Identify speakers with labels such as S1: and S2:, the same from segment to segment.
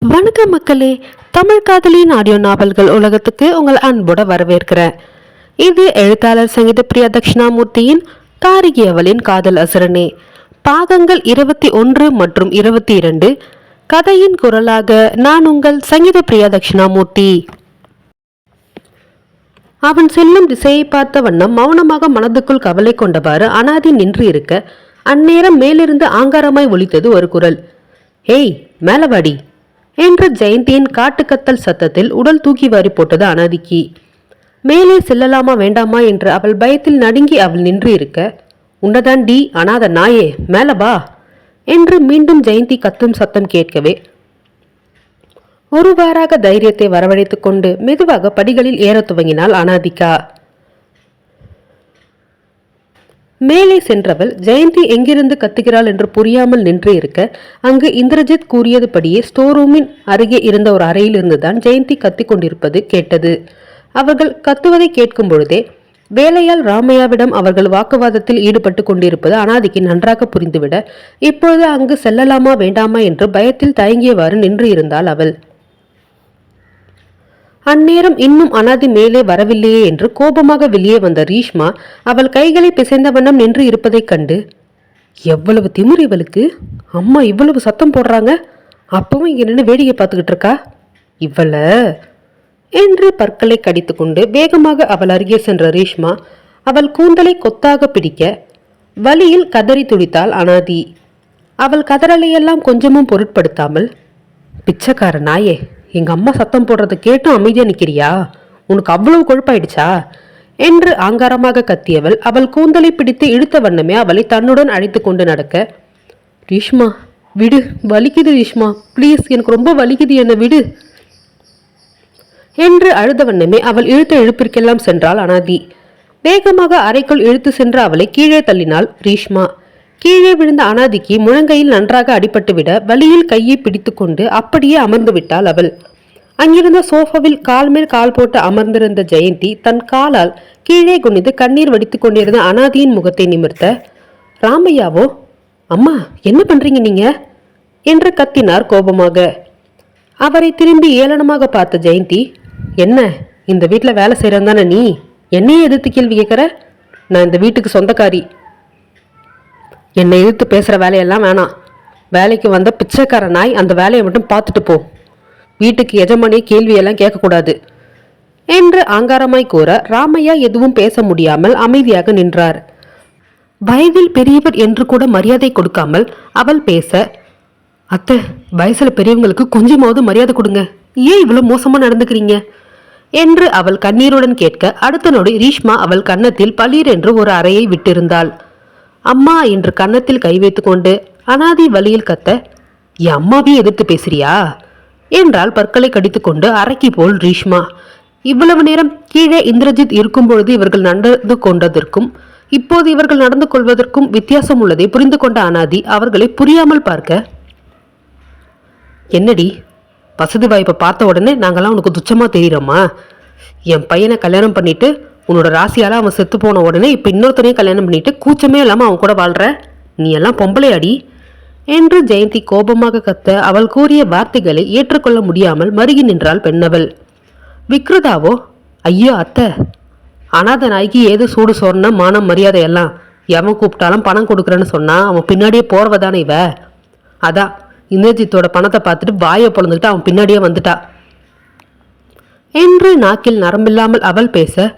S1: வணக்கம் மக்களே, தமிழ் காதலின் ஆடியோ நாவல்கள் உலகத்துக்கு உங்கள் அன்போட வரவேற்கிறேன். இது எழுத்தாளர் சங்கீத பிரியா தட்சிணாமூர்த்தியின் தாரிகி அவளின் காதல் அசுரனே பாகங்கள் 21 மற்றும் 22. கதையின் குரலாக நான் உங்கள் சங்கீத பிரியா தட்சிணாமூர்த்தி. அவன் செல்லும் திசையை பார்த்த வண்ணம் மௌனமாக மனதுக்குள் கவலை கொண்டவாறு அனாதி நின்று இருக்க, அந்நேரம் மேலிருந்து ஆங்காரமாய் ஒலித்தது ஒரு குரல். ஏய் மேலவாடி என்று ஜெயந்தியின் காட்டுக்கத்தல் சத்தத்தில் உடல் தூக்கி வாரி போட்டது அனாதிக்கு. மேலே செல்லலாமா வேண்டாமா என்று அவள் பயத்தில் நடுங்கி அவள் நின்று இருக்க, உன்னதான் டி அனாத நாயே மேலவா என்று மீண்டும் ஜெயந்தி கத்தும் சத்தம் கேட்கவே ஒருவாறாக தைரியத்தை வரவழைத்துக் கொண்டு மெதுவாக படிகளில் ஏற துவங்கினாள் அனாதிகா. மேலே சென்றவள் ஜெயந்தி எங்கிருந்து கத்துகிறாள் என்று புரியாமல் நின்று இருக்க, அங்கு இந்திரஜித் கூறியதுபடியே ஸ்டோர் ரூமின் அருகே இருந்த ஒரு அறையில் இருந்துதான் ஜெயந்தி கத்திக் கொண்டிருப்பது கேட்டது. அவர்கள் கத்துவதை கேட்கும் பொழுதே வேலையால் ராமையாவிடம் அவர்கள் வாக்குவாதத்தில் ஈடுபட்டு கொண்டிருப்பது அனாதிக்கு நன்றாக புரிந்துவிட, இப்பொழுது அங்கு செல்லலாமா வேண்டாமா என்று பயத்தில் தயங்கியவாறு நின்று இருந்தாள் அவள். அந்நேரம் இன்னும் அனாதி மேலே வரவில்லையே என்று கோபமாக வெளியே வந்த ரீஷ்மா அவள் கைகளை பிசைந்த வண்ணம் நின்று இருப்பதைக் கண்டு, எவ்வளவு திமிரு இவளுக்கு, அம்மா இவ்வளவு சத்தம் போடுறாங்க, அப்பவும் இங்க நின்று வேடிக்கை பார்த்துக்கிட்டு இருக்கா இவள என்று பற்களை கடித்து கொண்டு வேகமாக அவள் அருகே சென்ற ரீஷ்மா அவள் கூந்தலை கொத்தாக பிடிக்க வலியில் கதறி துடித்தாள் அனாதி. அவள் கதறலையெல்லாம் கொஞ்சமும் பொருட்படுத்தாமல், பிச்சைக்கார நாயே, எங்க அம்மா சத்தம் போடுறது கேட்டும் அமைதியா நிக்கிறியா, உனக்கு அவ்வளவு கொழுப்பாயிடுச்சா என்று ஆங்காரமாக கத்தியவள் அவள் கூந்தலை பிடித்து இழுத்த வண்ணமே அவளை தன்னுடன் அழைத்து கொண்டு நடக்க, ரீஷ்மா விடு, வலிக்குது ரீஷ்மா, பிளீஸ் எனக்கு ரொம்ப வலிக்குது, என்ன விடு என்று அழுத வண்ணமே அவள் இழுத்த இழுப்பிற்கெல்லாம் சென்றாள் அனாதி. வேகமாக அறைக்குள் இழுத்து சென்ற அவளை கீழே தள்ளினாள் ரீஷ்மா. கீழே விழுந்த அனாதிக்கு முழங்கையில் நன்றாக அடிபட்டுவிட வலியில் கையை பிடித்து கொண்டு அப்படியே அமர்ந்து விட்டாள் அவள். அங்கிருந்த சோஃபாவில் கால் மேல் கால் போட்டு அமர்ந்திருந்த ஜெயந்தி தன் காலால் கீழே குனிந்து கண்ணீர் வடித்து கொண்டிருந்த அனாதியின் முகத்தை நிமிர்த்த, ராமையாவோ, அம்மா என்ன பண்றீங்க நீங்க என்று கத்தினார் கோபமாக. அவரை திரும்பி ஏளனமாக பார்த்த ஜெயந்தி, என்ன இந்த வீட்டில் வேலை செய்யறன் தானே நீ, என்னையே எதிர்த்து கேள்வி கேட்கிற, நான் இந்த வீட்டுக்கு சொந்தக்காரி, என்னை எதிர்த்து பேசுகிற வேலையெல்லாம் வேணாம், வேலைக்கு வந்த பிச்சைக்கார நாய் அந்த வேலையை மட்டும் பார்த்துட்டு போ, வீட்டுக்கு எஜமானிய கேள்வியெல்லாம் கேட்கக்கூடாது என்று ஆங்காரமாய் கூற ராமையா எதுவும் பேச முடியாமல் அமைதியாக நின்றார். வயதில் பெரியவர் என்று கூட மரியாதை கொடுக்காமல் அவள் பேச, அத்தை வயசுல பெரியவங்களுக்கு கொஞ்சமாவது மரியாதை கொடுங்க, ஏன் இவ்வளவு மோசமா நடந்துக்கிறீங்க என்று அவள் கண்ணீருடன் கேட்க, அடுத்த நொடி ரீஷ்மா அவள் கன்னத்தில் பளீர் என்று ஒரு அறையை விட்டிருந்தாள். அம்மா என்று கன்னத்தில் கை வைத்து கொண்டு அனாதி வலியில் கத்த, என் அம்மாவையும் எதிர்த்து பேசுறியா என்றால் பற்களை கடித்து கொண்டு அரைக்கி போல் ரீஷ்மா. இவ்வளவு நேரம் கீழே இந்திரஜித் இருக்கும் பொழுது இவர்கள் நடந்து கொண்டதற்கும் இப்போது இவர்கள் நடந்து கொள்வதற்கும் வித்தியாசம் உள்ளதை புரிந்து கொண்ட அனாதி அவர்களை புரியாமல் பார்க்க, என்னடி வசதி வாய்ப்பை பார்த்த உடனே நாங்கெல்லாம் உனக்கு துச்சமா தெரியுறோமா, என் பையனை கல்யாணம் பண்ணிட்டு உன்னோட ராசியால அவன் செத்து போன உடனே இப்ப இன்னொருத்தனையும் கல்யாணம் பண்ணிட்டு கூச்சமே இல்லாம அவன் கூட வாழ்ற, நீ எல்லாம் பொம்பளை அடி என்று ஜெயந்தி கோபமாக கத்த, அவள் கூறிய வார்த்தைகளை ஏற்றுக்கொள்ள முடியாமல் மருகி நின்றாள் பெண்ணவள். விக்ருதாவோ, ஐயோ அத்தை, அனாத நாய்க்கு ஏது சூடு சொன்ன மானம் மரியாதை எல்லாம், எவன் கூப்பிட்டாலும் பணம் கொடுக்குறேன்னு சொன்னா அவன் பின்னாடியே போறவதானே இவ, அதான் இந்திரஜித்தோட பணத்தை பார்த்துட்டு வாயை பொழந்துக்கிட்டு அவன் பின்னாடியே வந்துட்டா என்று நாக்கில் நரம்பில்லாமல் அவள் பேச,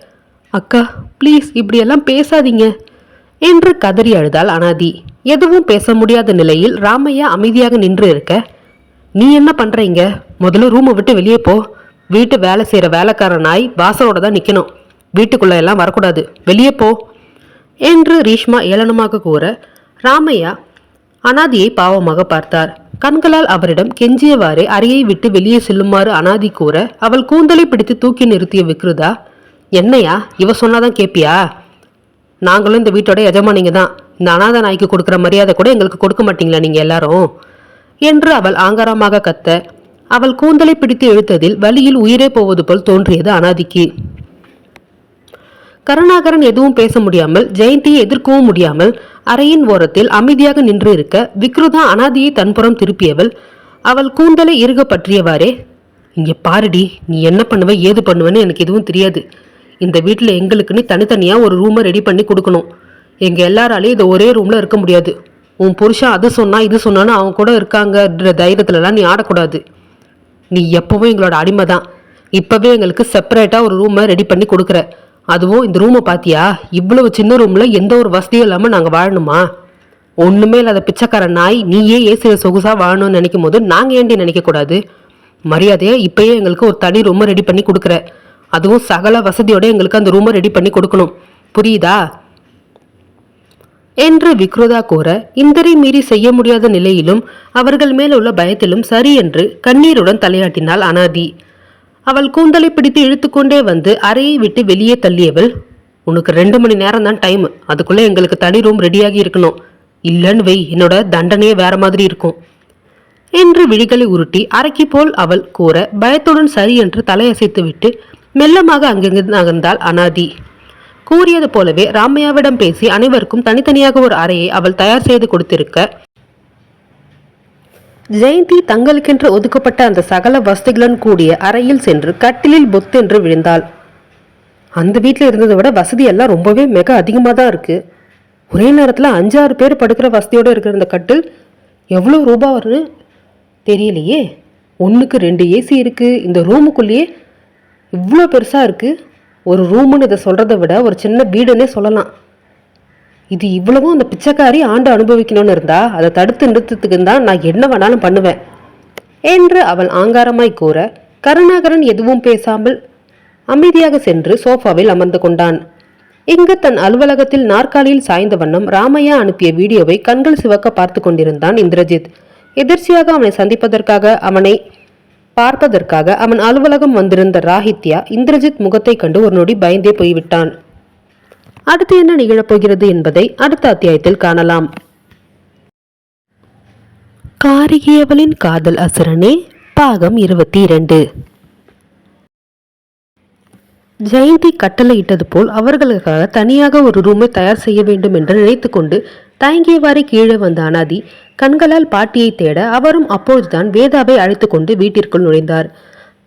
S1: அக்கா ப்ளீஸ் இப்படியெல்லாம் பேசாதீங்க என்று கதறி அழுதாள் அனாதி. எதுவும் பேச முடியாத நிலையில் ராமையா அமைதியாக நின்று இருக்க, நீ என்ன பண்றீங்க, முதல்ல ரூமை விட்டு வெளியே போ, வீட்டு வேலை செய்யற வேலைக்கார நாய் வாசலோட தான் நிக்கணும், வீட்டுக்குள்ள எல்லாம் வரக்கூடாது, வெளியே போ என்று ரீஷ்மா ஏளனமாக கூற, ராமையா அனாதியை பாவமாக பார்த்தார். கண்களால் அவரிடம் கெஞ்சியவாறே அறையை விட்டு வெளியே செல்லுமாறு அனாதி கூற, அவள் கூந்தலை பிடித்து தூக்கி நிறுத்திய விக்ருதா, என்னையா இவ சொன்னாதான் கேப்பியா, நாங்களும் இந்த வீட்டோட எஜமானிங்க தான், இந்த அனாத நாய்க்கு கொடுக்குற மரியாதை கூட எங்களுக்கு கொடுக்க மாட்டீங்களா நீங்க எல்லாரும் என்று அவள் ஆங்காரமாக கத்த, அவள் கூந்தலை பிடித்து இழுத்ததில் வலியில் உயிரே போவது போல் தோன்றியது அனாதிக்கு. கருணாகரன் எதுவும் பேச முடியாமல் ஜெயந்தியை எதிர்க்கவும் முடியாமல் அறையின் ஓரத்தில் அமைதியாக நின்று இருக்க, விக்ருதா அனாதியை தன்புறம் திருப்பியவள், அவள் கூந்தலை இறுக பற்றியவாறே, இங்கே பாருடி, நீ என்ன பண்ணுவ ஏது பண்ணுவேன்னு எனக்கு எதுவும் தெரியாது. இந்த வீட்டில் எங்களுக்குன்னு தனித்தனியாக ஒரு ரூமை ரெடி பண்ணி கொடுக்கணும். எங்கள் எல்லாராலையும் இதை ஒரே ரூமில் இருக்க முடியாது. உன் புருஷன் அது சொன்னா இது சொன்னான்னு அவங்க கூட இருக்காங்கன்ற தைரியத்துலலாம் நீ ஆடக்கூடாது. நீ எப்பவும் எங்களோட அடிமை தான். இப்போவே எங்களுக்கு செப்பரேட்டாக ஒரு ரூமை ரெடி பண்ணி கொடுக்குற. அதுவும் இந்த ரூமை பார்த்தியா, இவ்வளவு சின்ன ரூமில் எந்த ஒரு வசதியும் இல்லாமல் நாங்கள் வாழணுமா? ஒன்றுமே இல்லாத பிச்சைக்கார நாய் நீயே ஏசியில் சொகுசாக வாழணும்னு நினைக்கும் போது நாங்கள் ஏண்டி நினைக்கக்கூடாது? மரியாதையை இப்பயே எங்களுக்கு ஒரு தனி ரூமை ரெடி பண்ணி கொடுக்குற. அதுவும் சகல வசதியோட எங்களுக்கு அந்த ரூமை ரெடி பண்ணி கொடுக்கணும். புரியுதா என்று விக்ரோதா கூற, இந்தரை மீறி செய்ய முடியாத நிலையிலும் அவர்கள் மேல் உள்ள பயத்திலும் சரி என்று கண்ணீருடன் தலையாட்டினாள் அனாதி. அவள் கூந்தலை பிடித்து இழுத்துக்கொண்டே வந்து அறையை விட்டு வெளியே தள்ளியவள், உனக்கு 2 மணி நேரம் தான் டைம். அதுக்குள்ளே எங்களுக்கு தனி ரூம் ரெடியாகி இருக்கணும். இல்லைன்னு வை, என்னோட தண்டனையே வேற மாதிரி இருக்கும் என்று விழிகளை உருட்டி அரைக்கி போல் அவள் கூற, பயத்துடன் சரி என்று தலையசைத்து விட்டு மெல்லமாக அங்கிருந்து நகர்ந்தாள் அனாதி. கூறியது போலவே ராமையாவிடம் பேசி அனைவருக்கும் தனித்தனியாக ஒரு அறையை அவள் தயார் செய்து கொடுத்திருக்க, ஜெயந்தி தங்களுக்கென்று ஒதுக்கப்பட்ட அந்த சகல வசதிகளுடன் கூடிய அறையில் சென்று கட்டிலில் பொத்தென்று விழுந்தாள். அந்த வீட்டில் இருந்ததை விட வசதியெல்லாம் ரொம்பவே மிக அதிகமாக தான் இருக்கு. ஒரே நேரத்தில் 5-6 பேர் படுக்கிற வசதியோடு இருக்கிற இந்த கட்டில் எவ்வளோ ரூபா வரும்னு தெரியலையே. 1க்கு 2 ஏசி இருக்குது. இந்த ரூமுக்குள்ளேயே இவ்வளோ பெருசாக இருக்குது. ஒரு ரூமுன்னு இதை சொல்கிறத விட ஒரு சின்ன வீடுன்னே சொல்லலாம். இது இவ்வளவும் அந்த பிச்சைக்காரி ஆண்டு அனுபவிக்கணும்னு இருந்தா அதை தடுத்து நிறுத்தத்துக்கு தான் நான் என்ன வேணாலும் பண்ணுவேன் என்று அவள் ஆங்காரமாய் கூற, கருணாகரன் எதுவும் பேசாமல் அமைதியாக சென்று சோஃபாவில் அமர்ந்து கொண்டான். இங்கு தன் அலுவலகத்தில் நாற்காலியில் சாய்ந்த வண்ணம் ராமையா அனுப்பிய வீடியோவை கண்கள் சிவக்க பார்த்து கொண்டிருந்தான் இந்திரஜித். எதிர்ச்சியாக அவனை சந்திப்பதற்காக, அவனை பார்ப்பதற்காக அவன் அலுவலகம் வந்திருந்த ராஹித்யா இந்திரஜித் முகத்தை கண்டு ஒரு நொடி பயந்தே போய்விட்டான். அடுத்து என்ன நிகழப்போகிறது என்பதை அடுத்த அத்தியாயத்தில் காணலாம். காரிகையவளின் காதல் அசுரனே பாகம் 22. ஜெயந்தி கட்டளையிட்டது போல் அவர்களுக்காக தனியாக ஒரு ரூமை தயார் செய்ய வேண்டும் என்று நினைத்து கொண்டு தயங்கியவாறே கீழே வந்த அனாதி கண்களால் பாட்டியை தேட, அவரும் அப்போதுதான் வேதாவை அழைத்து கொண்டு வீட்டிற்குள் நுழைந்தார்.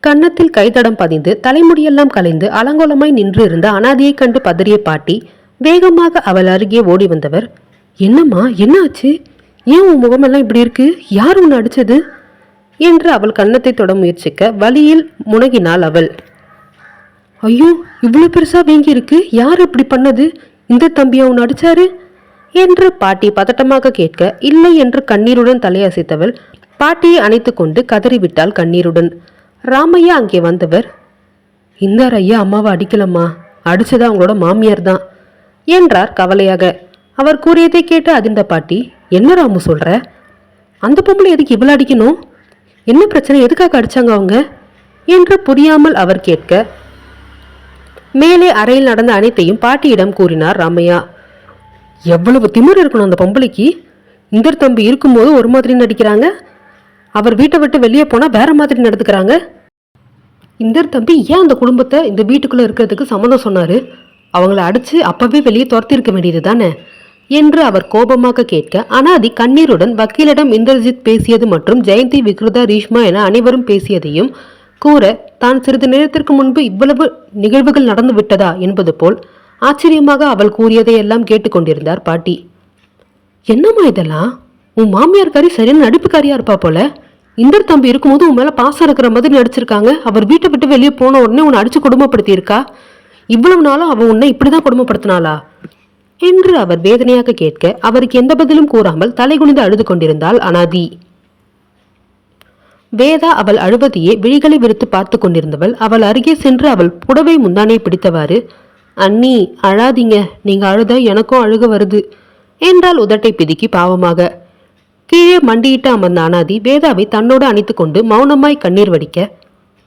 S1: கன்னத்தில் கைதடம் பதிந்து தலைமுடியெல்லாம் கலைந்து அலங்கோலமாய் நின்று இருந்த அனாதியை கண்டு பதறிய பாட்டி வேகமாக அவள் அருகே ஓடி வந்தவர், என்னம்மா, என்ன ஆச்சு? ஏன் உன் முகமெல்லாம் இப்படி இருக்கு? யார் உன்னை அடிச்சது என்று அவள் கன்னத்தை தொட முயற்சிக்க வலியில் முனகினாள் அவள். ஐயோ, இவ்வளவு பெருசா வீங்கி இருக்கு. யார் இப்படி பண்ணது? இந்த தம்பியா உன்னை அடிச்சாரு என்று பாட்டி பதட்டமாக கேட்க, இல்லை என்று கண்ணீருடன் தலையசைத்தவள் பாட்டியை அணைத்து கொண்டு கதறிவிட்டாள் கண்ணீருடன். ராமையா அங்கே வந்தவர், இந்த ஐயா அம்மாவை அடிக்கலம்மா, அடிச்சது அவங்களோட மாமியார் தான் என்றார் கவலையாக. அவர் கூறியதை கேட்டு அதிர்ந்த பாட்டி, என்ன ராமு சொல்ற? அந்த பொம்பளை எதுக்கு இவ்வளவு அடிக்கணும்? என்ன பிரச்சனை? எதுக்காக அடிச்சாங்க அவங்க என்று புரியாமல் அவர் கேட்க, மேலே அறையில் நடந்த அனைத்தையும் பாட்டியிடம் கூறினார் ராமையா. எவ்வளவு திமிர் இருக்கணும் அந்த பொம்பளைக்கு! இந்தர் தம்பி இருக்கும்போது ஒரு மாதிரி நடிக்கிறாங்க, அவர் வீட்டை விட்டு வெளியே போனா வேற மாதிரி நடந்துக்கிறாங்க. இந்தர் தம்பி ஏன் அந்த குடும்பத்தை இந்த வீட்டுக்குள்ள இருக்கிறதுக்கு சம்மதம் சொன்னாரு? அவங்கள அடிச்சு அப்பவே வெளியே துரத்தி இருக்க வேண்டியது தானே என்று அவர் கோபமாக கேட்க, அனாதி கண்ணீருடன் வக்கீலிடம் இந்திரஜித் பேசியது மற்றும் ஜெயந்தி, விக்ருதா, ரீஷ்மா என அனைவரும் பேசியதையும் கூற, தான் சிறிது நேரத்திற்கு முன்பு இவ்வளவு நிகழ்வுகள் நடந்து விட்டதா என்பது போல் ஆச்சரியமாக அவள் கூறியதையெல்லாம் கேட்டுக்கொண்டிருந்தார் பாட்டி. என்னம்மா இதெல்லாம்? உன் மாமியார்காரி சரியான நடிப்புக்காரியா இருப்பா போல. இந்தர் தம்பி இருக்கும்போது உன் மேல பாசம் இருக்கிற மாதிரி நடிச்சிருக்காங்க. அவர் வீட்டை விட்டு வெளியே போன உடனே உன்னை அடிச்சு கொடுமைப்படுத்தி இருக்கா. இவ்வளவு நாளும் அவன் உன்னை இப்படிதான் கொடுமைப்படுத்தினாளா என்று அவர் வேதனையாக கேட்க, அவருக்கு எந்த பதிலும் கூறாமல் தலைகுனிந்து அழுது கொண்டிருந்தாள் அனாதி. வேதா அவள் அழுவதையே விழிகளை விரித்து பார்த்து கொண்டிருந்தவள் அவள் அருகே சென்று அவள் புடவை முந்தானை பிடித்தவாறு, அண்ணி அழாதீங்க, நீங்க அழுத எனக்கும் அழுக வருது என்றால் உதட்டை பிதுக்கி பாவமாக. கீழே மண்டியிட்டு அமர்ந்த அனாதி வேதாவை தன்னோடு அணைத்து கொண்டு மௌனமாய் கண்ணீர் வடிக்க,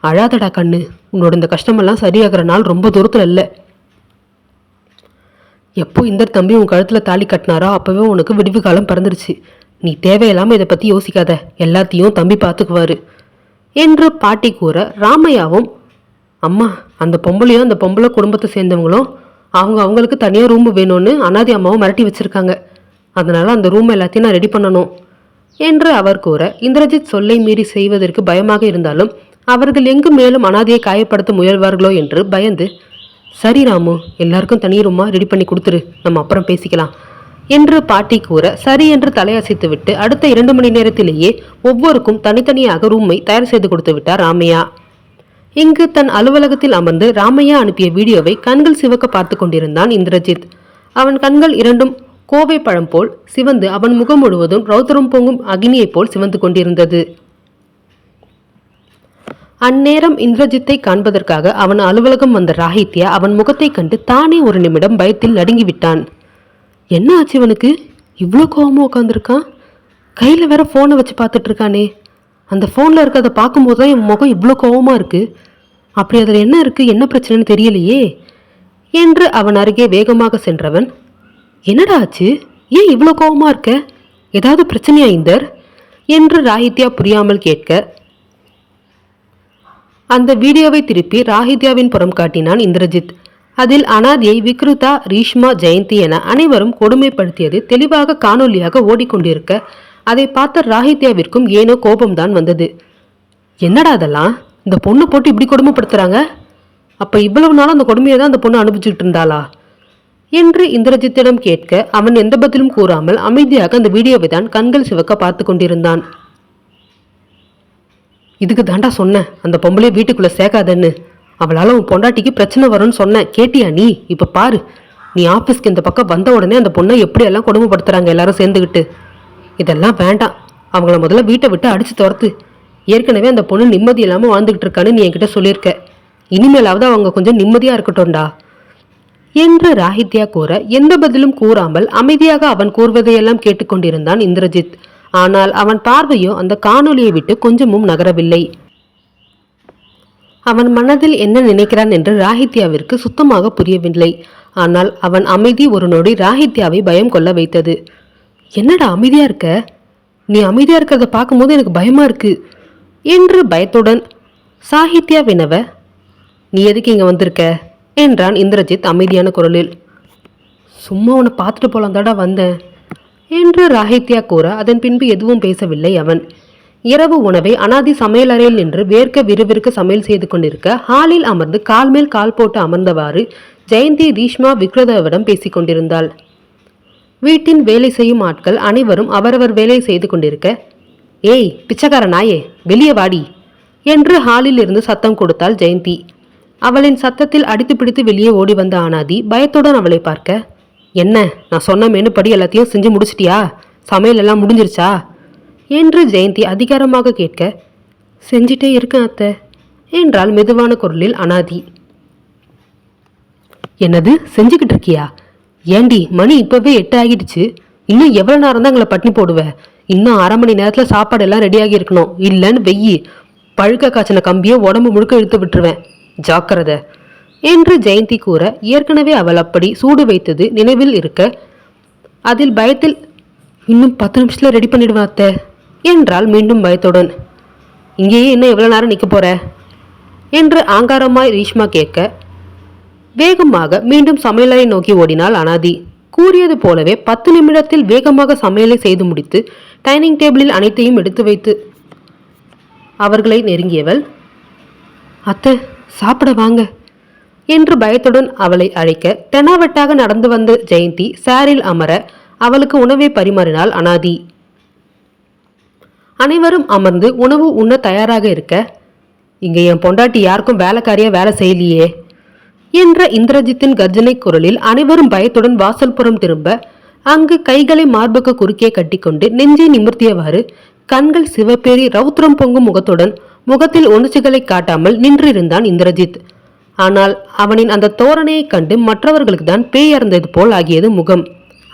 S1: அழாதடா கண்ணு, உன்னோட இந்த கஷ்டமெல்லாம் சரியாகிற நாள் ரொம்ப தூரத்துல இல்லை. எப்போ இந்த தம்பி உன் கழுத்துல தாலி கட்டினாரோ அப்பவே உனக்கு விடிவு காலம் பிறந்துருச்சு. நீ தேவையில்லாம இதை பத்தி யோசிக்காத, எல்லாத்தையும் தம்பி பார்த்துக்குவாரு என்று பாட்டி கூற, ராமையாவும், அம்மா, அந்த பொம்பளையும் அந்த பொம்பளை குடும்பத்தை சேர்ந்தவங்களும் அவங்களுக்கு தனியாக ரூம் வேணும்னு அனாதி அம்மாவும் மிரட்டி வச்சிருக்காங்க. அதனால அந்த ரூம் எல்லாத்தையும் நான் ரெடி பண்ணணும். என்று அவர் கூற இந்திரஜித் சொல்லை மீறி செய்வதற்கு பயமாக இருந்தாலும் அவர்கள் எங்கு மேலும் அனாதையை காயப்படுத்த முயல்வார்களோ என்று பயந்து, சரி ராமு, எல்லாருக்கும் தனி ரூமா ரெடி பண்ணி கொடுத்துரு, நம்ம அப்புறம் பேசிக்கலாம் என்று பாட்டி கூற சரி என்று தலையசைத்து விட்டு அடுத்த 2 மணி நேரத்திலேயே ஒவ்வொருக்கும் தனித்தனியாக ரூமை தயார் செய்து கொடுத்து விட்டார் ராமையா. இங்கு தன் அலுவலகத்தில் அமர்ந்து ராமையா அனுப்பிய வீடியோவை கண்கள் சிவக்க பார்த்து கொண்டிருந்தான் இந்திரஜித். அவன் கண்கள் இரண்டும் கோவை பழம் போல் சிவந்து அவன் முகம் முழுவதும் ரௌத்ரம் பொங்கும் அக்னியை போல் சிவந்து கொண்டிருந்தது. அந்நேரம் இந்திரஜித்தை காண்பதற்காக அவன் அலுவலகம் வந்த ராஹித்யா அவன் முகத்தை கண்டு தானே ஒரு நிமிடம் பயத்தில் நடுங்கிவிட்டான். என்ன ஆச்சு இவனுக்கு? இவ்வளோ கோவமா உட்காந்துருக்கான். கையில் வேற ஃபோனை வச்சு பார்த்துட்டு இருக்கானே. அந்த ஃபோனில் இருக்கிறத பார்க்கும்போது தான் என் முகம் இவ்வளோ கோவமா இருக்கு. அப்படி அதில் என்ன இருக்கு, என்ன பிரச்சனைன்னு தெரியலையே என்று அவன் அருகே வேகமாக சென்றவன், என்னடா ஆச்சு, ஏன் இவ்வளோ கோவமா இருக்க, ஏதாவது பிரச்சனையா இந்தர் என்று ராஹித்யா புரியாமல் கேட்க அந்த வீடியோவை திருப்பி ராஹித்யாவின் புறம் காட்டினான் இந்திரஜித். அதில் அனாதியை விக்ருதா, ரீஷ்மா, ஜெயந்தி என அனைவரும் கொடுமைப்படுத்தியது தெளிவாக காணொலியாக ஓடிக்கொண்டிருக்க அதை பார்த்த ராஹித்யாவிற்கும் ஏனோ கோபம்தான் வந்தது. என்னடா அதெல்லாம், இந்த பொண்ணு போட்டு இப்படி கொடுமைப்படுத்துறாங்க, அப்ப இவ்வளவு நாள் அந்த கொடுமையை தான் அந்த பொண்ணு அனுபவிச்சுட்டு இருந்தாளா என்று இந்திரஜித்திடம் கேட்க அவன் எந்த பதிலும் கூறாமல் அமைதியாக அந்த வீடியோவை தான் கண்கள் சிவக்க பார்த்து கொண்டிருந்தான். இதுக்கு தாண்டா சொன்னேன் அந்த பொம்பளை வீட்டுக்குள்ள சேர்க்காதன்னு, அவளால் உன் பொண்டாட்டிக்கு பிரச்சனை வரும்னு சொன்னேன், கேட்டியா நீ? இப்போ பாரு, நீ ஆஃபீஸ்க்கு இந்த பக்கம் வந்த உடனே அந்த பொண்ணை எப்படியெல்லாம் கொடுமைப்படுத்துறாங்க எல்லாரும் சேர்ந்துக்கிட்டு. இதெல்லாம் வேண்டாம், அவங்கள முதல்ல வீட்டை விட்டு அடிச்சு துரத்து. ஏற்கனவே அந்த பொண்ணு நிம்மதி இல்லாமல் வாழ்ந்துகிட்டு இருக்கான்னு நீ என்கிட்ட சொல்லியிருக்க, இனிமேலாவது அவங்க கொஞ்சம் நிம்மதியாக இருக்கட்டும்டா என்று ராஹித்யா கூற எந்த பதிலும் கூறாமல் அமைதியாக அவன் கூறுவதையெல்லாம் கேட்டுக்கொண்டிருந்தான் இந்திரஜித். ஆனால் அவன் பார்வையோ அந்த காணொலியை விட்டு கொஞ்சமும் நகரவில்லை. அவன் மனதில் என்ன நினைக்கிறான் என்று ராஹித்யாவிற்கு சுத்தமாக புரியவில்லை. ஆனால் அவன் அமைதி ஒரு நொடி ராஹித்யாவை பயம் கொள்ள வைத்தது. என்னடா அமைதியா இருக்க, நீ அமைதியா இருக்கிறத பார்க்கும்போது எனக்கு பயமா இருக்கு என்று பயத்துடன் சாகித்யா வினவ, நீ எதுக்கு இங்க வந்திருக்க என்றான் இந்திரஜித் அமைதியான குரலில். சும்மா உன்னை பார்த்துட்டு போலாம் தாடா வந்தேன் என்று ராஹித்யா கூற அதன் பின்பு எதுவும் பேசவில்லை அவன். இரவு உணவை அனாதி சமையலறையில் நின்று வேர்க்க விறுவிறுக்க சமையல் செய்து கொண்டிருக்க ஹாலில் அமர்ந்து கால் மேல் கால் போட்டு அமர்ந்தவாறு ஜெயந்தி, ரீஷ்மா, விக்ரதாவிடம் பேசிக் கொண்டிருந்தாள். வீட்டின் வேலை செய்யும் ஆட்கள் அனைவரும் அவரவர் வேலை செய்து கொண்டிருக்க, ஏய் பிச்சைக்கார நாயே, வெளியே வாடி என்று ஹாலில் இருந்து சத்தம் கொடுத்தாள் ஜெயந்தி. அவளின் சத்தத்தில் அடித்து பிடித்து வெளியே ஓடி வந்த அனாதி பயத்துடன் அவளை பார்க்க, என்ன, நான் சொன்ன மெனுப்படி எல்லாத்தையும் செஞ்சு முடிச்சிட்டியா, சமையல் எல்லாம் முடிஞ்சிருச்சா என்று ஜெயந்தி அதிகாரமாக கேட்க, செஞ்சிட்டே இருக்கேன் அத்தை என்றால் மெதுவான குரலில் அனாதி. என்னது செஞ்சுக்கிட்டு இருக்கியா? ஏண்டி, மணி இப்பவே 8 ஆகிடுச்சு, இன்னும் எவ்வளவு நேரம் தான் எங்களை பட்டினி போடுவ? இன்னும் 1/2 மணி நேரத்துல சாப்பாடு எல்லாம் ரெடியாகி இருக்கணும், இல்லைன்னு வெய்யி பழுக்க காய்ச்சின கம்பியை உடம்பு முழுக்க இழுத்து விட்டுருவேன், ஜாக்கிரதை என்று ஜெயந்தி கூற ஏற்கனவே அவள் அப்படி சூடு வைத்தது நினைவில் இருக்க அதில் பயத்தில், இன்னும் 10 நிமிஷத்துல ரெடி பண்ணிடுவேன் அத்தை என்றால் மீண்டும் பயத்துடன், இங்கேயே இன்னும் எவ்வளவு நேரம் நிற்க போற என்று ஆங்காரமாய் ரீஷ்மா கேட்க வேகமாக மீண்டும் சமையலறை நோக்கி ஓடினாள் அனாதி. கூறியது போலவே 10 நிமிடத்தில் வேகமாக சமையலை செய்து முடித்து டைனிங் டேபிளில் அனைத்தையும் எடுத்து வைத்து அவர்களை நெருங்கியவள், அத்தை சாப்பிட வாங்க என்று பயத்துடன் அவளை அழைக்க தெனாவட்டாக நடந்து வந்த ஜெயந்தி சேரில் அமர அவளுக்கு உணவை பரிமாறினாள் அனாதி. அனைவரும் அமர்ந்து உணவு உண்ண தயாராக இருக்க, இங்க என் பொண்டாட்டி யாருக்கும் வேலைக்காரியா வேலை செய்யலையே என்ற இந்திரஜித்தின் கர்ஜனை குரலில் அனைவரும் பயத்துடன் வாசல் புறம் திரும்ப அங்கு கைகளை மார்புக்கு குறுக்கே கட்டிக்கொண்டு நெஞ்சை நிமிர்த்தியவாறு கண்கள் சிவப்பேறி ரௌத்ரம் பொங்கும் முகத்துடன் முகத்தில் உணர்ச்சிகளை காட்டாமல் நின்றிருந்தான் இந்திரஜித். ஆனால் அவனின் அந்த தோரணையை கண்டு மற்றவர்களுக்கு தான் பேய் அறந்தது போல் ஆகியது முகம்.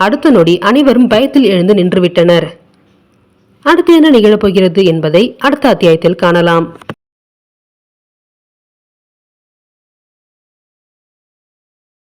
S1: அடுத்த நொடி அனைவரும் பயத்தில் எழுந்து நின்றுவிட்டனர். அடுத்து என்ன நிகழப்போகிறது என்பதை அடுத்த அத்தியாயத்தில் காணலாம்.